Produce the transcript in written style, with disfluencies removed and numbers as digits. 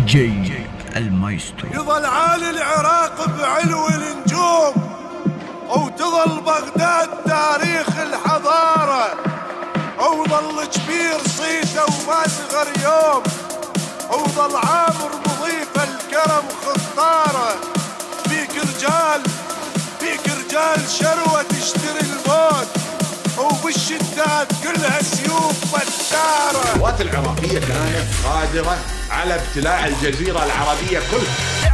جي المايسترو. يظل عالي العراق بعلو النجوم، وتظل بغداد تاريخ الحضارة، وظل كبير صيته وما صغر يوم، وظل عامر مضيف الكرم خطارة. فيك رجال شروة تشتري الموت، وبالشداد كلها سيوف بتارة. القوات العراقية كانت قادرة على ابتلاع الجزيرة العربية كلها.